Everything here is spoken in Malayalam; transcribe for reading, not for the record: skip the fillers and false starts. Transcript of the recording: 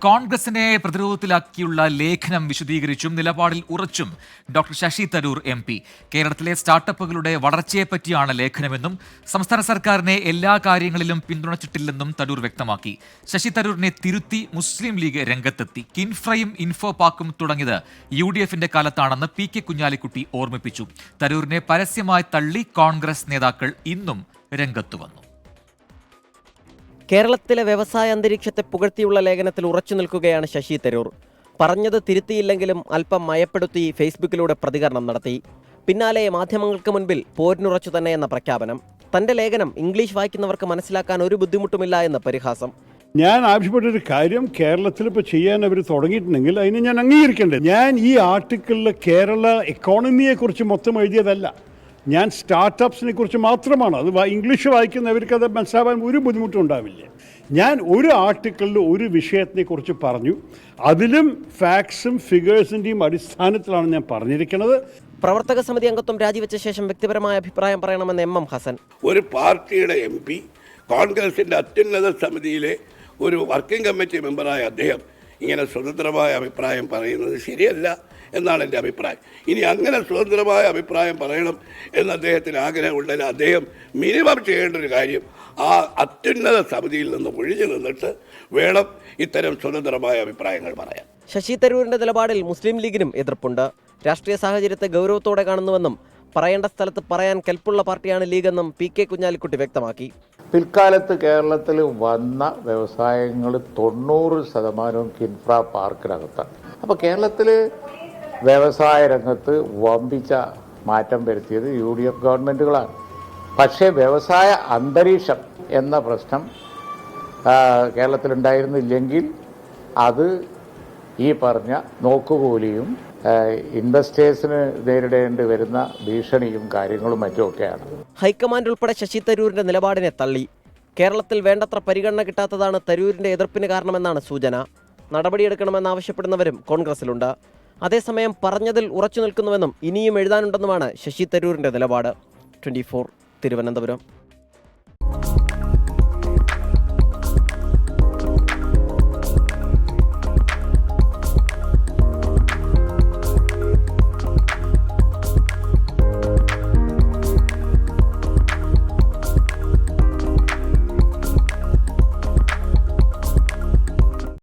കോൺഗ്രസിനെ പ്രതിരോധത്തിലാക്കിയുള്ള ലേഖനം വിശദീകരിച്ചും നിലപാടിൽ ഉറച്ചും ഡോക്ടർ ശശി തരൂർ MP. കേരളത്തിലെ സ്റ്റാർട്ടപ്പുകളുടെ വളർച്ചയെപ്പറ്റിയാണ് ലേഖനമെന്നും സംസ്ഥാന സർക്കാരിനെ എല്ലാ കാര്യങ്ങളിലും പിന്തുണച്ചിട്ടില്ലെന്നും തരൂർ വ്യക്തമാക്കി. ശശി തരൂരിനെ തിരുത്തി മുസ്ലിം ലീഗ് രംഗത്തെത്തി. കിൻഫ്രയും ഇൻഫോപാക്കും തുടങ്ങിയത് UDFന്റെ കാലത്താണെന്ന് PK കുഞ്ഞാലിക്കുട്ടി ഓർമ്മിപ്പിച്ചു. തരൂരിനെ പരസ്യമായി തള്ളി കോൺഗ്രസ് നേതാക്കൾ ഇന്നും രംഗത്തു വന്നു. കേരളത്തിലെ വ്യവസായ അന്തരീക്ഷത്തെ പുകഴ്ത്തിയുള്ള ലേഖനത്തിൽ ഉറച്ചു നിൽക്കുകയാണ് ശശി തരൂർ. പറഞ്ഞത് തിരുത്തിയില്ലെങ്കിലും അല്പം മയപ്പെടുത്തി ഫേസ്ബുക്കിലൂടെ പ്രതികരണം നടത്തി. പിന്നാലെ മാധ്യമങ്ങൾക്ക് മുൻപിൽ പോരിനുറച്ചു തന്നെ എന്ന പ്രഖ്യാപനം. തന്റെ ലേഖനം ഇംഗ്ലീഷ് വായിക്കുന്നവർക്ക് മനസ്സിലാക്കാൻ ഒരു ബുദ്ധിമുട്ടുമില്ല എന്ന പരിഹാസം. ഞാൻ ആവശ്യപ്പെട്ടൊരു കാര്യം കേരളത്തിൽ ഇപ്പോൾ ചെയ്യാൻ അവർ തുടങ്ങിയിട്ടുണ്ടെങ്കിൽ അതിന് ഞാൻ അംഗീകരിക്കേണ്ടത്. ഞാൻ ഈ ആർട്ടിക്കിളിൽ കേരള എക്കോണമിയെക്കുറിച്ച് മൊത്തം എഴുതിയതല്ല. ഞാൻ സ്റ്റാർട്ടപ്സിനെ കുറിച്ച് മാത്രമാണ്. അത് ഇംഗ്ലീഷ് വായിക്കുന്നവർക്ക് അത് മനസ്സിലാവാൻ ഒരു ബുദ്ധിമുട്ടും ഉണ്ടാവില്ല. ഞാൻ ഒരു ആർട്ടിക്കിളിൽ ഒരു വിഷയത്തിനെ കുറിച്ച് പറഞ്ഞു. അതിലും ഫാക്ട്സും ഫിഗേഴ്സിൻ്റെയും അടിസ്ഥാനത്തിലാണ് ഞാൻ പറഞ്ഞിരിക്കുന്നത്. പ്രവർത്തക സമിതി അംഗത്വം രാജിവെച്ച ശേഷം വ്യക്തിപരമായ അഭിപ്രായം പറയണമെന്ന് MM ഹസൻ. ഒരു പാർട്ടിയുടെ MP, കോൺഗ്രസിൻ്റെ അത്യുന്നത സമിതിയിലെ ഒരു വർക്കിംഗ് കമ്മിറ്റി മെമ്പറായ അദ്ദേഹം ഇങ്ങനെ സ്വതന്ത്രമായ അഭിപ്രായം പറയുന്നത് ശരിയല്ല എന്നാണ് എൻ്റെ അഭിപ്രായം. ഇനി അങ്ങനെ സ്വതന്ത്രമായ അഭിപ്രായം പറയണം എന്ന് അദ്ദേഹത്തിന് ആഗ്രഹമുണ്ടെങ്കിൽ അദ്ദേഹം മിനിമം ചെയ്യേണ്ട ഒരു കാര്യം ആ അത്യുന്നത സമിതിയിൽ നിന്ന് ഒഴിഞ്ഞു നിന്നിട്ട് വേണം ഇത്തരം സ്വതന്ത്രമായ അഭിപ്രായങ്ങൾ പറയാൻ. ശശി തരൂരിന്റെ നിലപാടിൽ മുസ്ലിം ലീഗിനും എതിർപ്പുണ്ട്. രാഷ്ട്രീയ സാഹചര്യത്തെ ഗൗരവത്തോടെ കാണുന്നുവെന്നും പറയേണ്ട സ്ഥലത്ത് പറയാൻ കെൽപ്പുള്ള പാർട്ടിയാണ് ലീഗെന്നും PK കുഞ്ഞാലിക്കുട്ടി വ്യക്തമാക്കി. പിൽക്കാലത്ത് കേരളത്തിൽ വന്ന വ്യവസായങ്ങൾ 90% കിൻഫ്ര പാർക്കിനകത്താണ്. അപ്പോൾ കേരളത്തിൽ വ്യവസായ രംഗത്ത് വമ്പിച്ച മാറ്റം വരുത്തിയത് UDF ഗവൺമെൻറ്റുകളാണ്. പക്ഷേ വ്യവസായ അന്തരീക്ഷം എന്ന പ്രശ്നം കേരളത്തിലുണ്ടായിരുന്നില്ലെങ്കിൽ അത് ഈ പറഞ്ഞ നോക്കുകൂലിയും ഇൻവെസ്റ്റേഴ്സിന് നേരിടേണ്ടി വരുന്ന ഭീഷണിയും കാര്യങ്ങളും മറ്റുമൊക്കെയാണ്. ഹൈക്കമാൻഡ് ഉൾപ്പെടെ ശശി തരൂരിന്റെ നിലപാടിനെ തള്ളി. കേരളത്തിൽ വേണ്ടത്ര പരിഗണന കിട്ടാത്തതാണ് തരൂരിന്റെ എതിർപ്പിന് കാരണമെന്നാണ് സൂചന. നടപടിയെടുക്കണമെന്നാവശ്യപ്പെടുന്നവരും കോൺഗ്രസിലുണ്ട്. അതേസമയം പറഞ്ഞതിൽ ഉറച്ചു നിൽക്കുന്നുവെന്നും ഇനിയും എഴുതാനുണ്ടെന്നുമാണ് ശശി തരൂരിന്റെ നിലപാട്. 24 തിരുവനന്തപുരം.